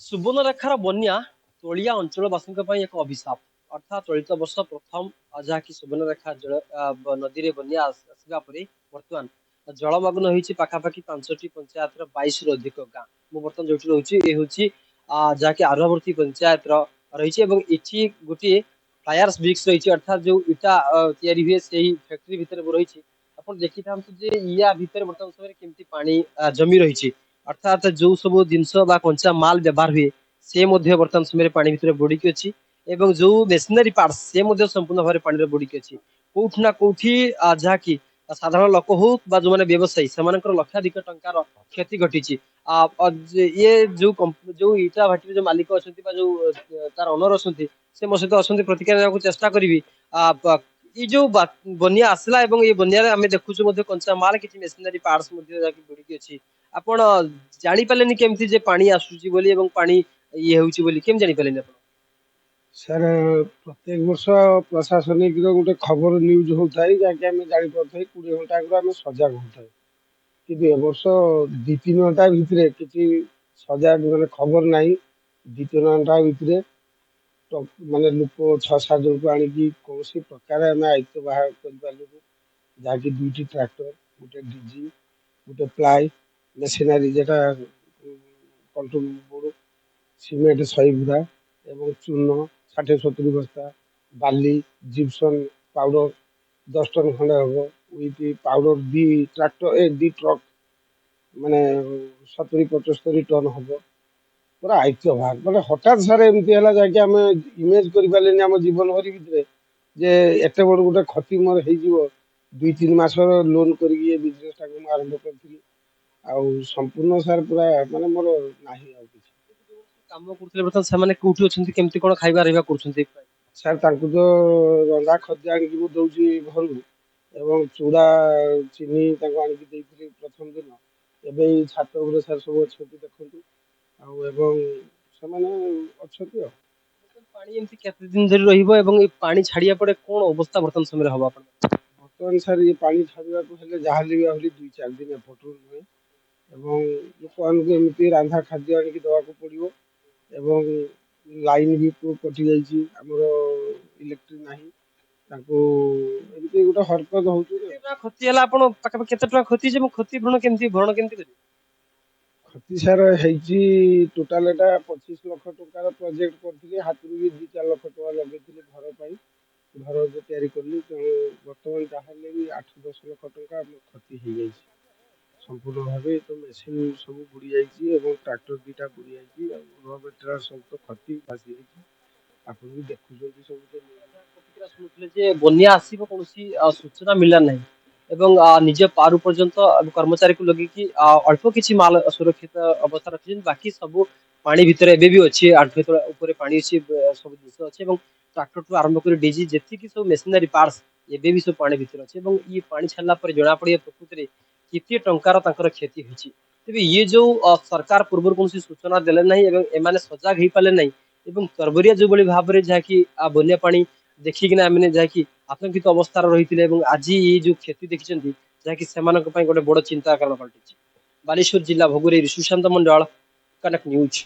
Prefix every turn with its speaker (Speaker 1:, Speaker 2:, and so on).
Speaker 1: सुवर्णरेखार बन्या तलिया अंचलवासी एक अभिशाप अर्थात चलित वर्ष प्रथम जहाँकि सुवर्णरेखा जल नदी में बन्या आसवा पर बर्तमान जलमग्न होती पाखापाखि 5टी पंचायत 22 रु अधिक गाँ मु बर्तमान जो रोचे ये हूँ जहाँकि आरुवर्ती पंचायत रही गोटे फ्लायर्स ब्रिक्स रही अर्थात जो इटा तैयारी हुए से फैक्ट्री भितर रही आप देखी था या भितर बर्तमान समय केमती पानी जमी रही अर्थात जो सब जिनस कंचा माल व्यवहार हुए से बर्तमान समय पानी भितर बुड़िकी अच्छी एवं जो मेसिनरी पार्ट्स से संपूर्ण भाव पानी बुड़िकी अच्छी कोठी ना कोठी जहाँकि साधारण लोक हो जो मैंने व्यवसायी से लक्षाधिक टंकार क्षति घटी ये जो इटा भाटी जो मालिक अच्छा जो तार ओनर अच्छा से मो सहित अच्छा प्रतिक्रिया चेष्टा करी ये जो बनिया आसला ये बनिया आम देखुचु कंचा माल किसी मेसिनरी पार्ट्स बुड़िकी अच्छी आपण जानी पालेनी केमती जे पानी आसुची बोली एवं पानी ये होउची बोली केम जानी पालेनी आपण
Speaker 2: सर प्रत्येक वर्ष प्रशासनिक गोटे खबर न्यूज होता है जहाँकि आम जापारे 20 घंटा आगे आम सजग होता है कि वर्ष 2-3 घंटा भितर किसी सजग मैंने खबर ना 2-3 घंटा भितर माने लोक 6-7 जन को आनिकी कौन प्रकार आम आयत्त बाहर कर जहाँकि 2टी ट्रैक्टर गोटे डीजी गोटे प्लाई मेसिनारी जेटा कंट्रोल बोर्ड सीमेंट 100 बुरा एवं चूर्ण 60-70 बस्ता बाली जिप्सन पाउडर 10 टन खंडे हम विथ पाउडर 2 ट्रैक्टर 2 ट्रक माने 70-75 टन हम पूरा आयत्त भाग मैंने हठात सार एमती है जहाँकि आम इमेज करें आम जीवन भर भितर जे एत बड़ गोटे क्षति मोर हो 2-3 मास लोन कर बिजनेस आरंभ करी संपूर्ण सार पूरा माने मोर नाही
Speaker 1: काम करथले बर्तमान से कोठी अछंती केमती कोन खाइबा रहबा करछंती
Speaker 2: सार तांकु तो रंधा खाद्य आनिकी मु दउची घर एवं चूड़ा चीनी तांको आनिकी देइथिली प्रथम दिन एबे छात उपर सार सब अछंती देखंतु एवं समान अछंती
Speaker 1: पानी एमती केते दिन धरि रहिबो एवं ए पानी छाड़िया पड़े कोन अवस्था बर्तमान समय हबा आपण
Speaker 2: बर्तमान सार ये पानी छाड़िया को हेले जाहली भी आहली 2-4 दिन एफर्ट हुए एवं लोक एमती रंधा खाद्य आनिकी दवा को पड़िबो एवं लाइन भी कटि जाइए आमर इलेक्ट्रिक नाही ताको एमती गोटे हरकत होउछु
Speaker 1: क्षति हला आपण पाका केते टका क्षति जे क्षति भरण केमती करी
Speaker 2: क्षति सार हेची टोटाल एटा 25 लाख टंकार प्रोजेक्ट करथिले हातरू भी 2-4 लाख टका लगेथिले घर पाई घर जे तयारी करली वर्तमान जाहले भी 8-10 लाख टका क्षति हो जाइए संपूर्ण भाव तो मेसीन सब बुड़ी जाइए ट्रैक्टर 2टा बुड़ी जाइए रॉ मटेरियल सब तो क्षति भासी जाइए आप भी देखुं सब
Speaker 1: बनिया आसीबो कोनसी सूचना मिलला नहीं एवं निज पारु पर्यंत कर्मचारी को लगे कि अल्प किछि माल सुरक्षित अवस्था रखिन बाकी सब पानी भितर एबे भी अच्छी आठे ऊपर पानी अच्छी सब जिनिस अच्छे एवं ट्रैक्टर टू आरंभ कर डीजी जेति कि सब मेसिनरी पार्ट्स एबे भी सब पानी भितर अच्छे एवं ये पानी छाड़ला पर जना पड़े प्रकृति रे केते टंकार तांकर क्षति होची तेबे ये जो सरकार पूर्व कोनसी सूचना देले नहीं एवं एमाने सजग ही पाले नहीं एवं तरबरिया जो बड़ी भाव रे जाकी बन्या पानी देखिकिना आमने जाकी आतंकित अवस्था रही आज ये जो क्षति देखी जहाँकि गोटे बड़ चिंता कारण पलटि बालेश्वर जिला भोगुरी सुशांत मंडल कनक न्यूज।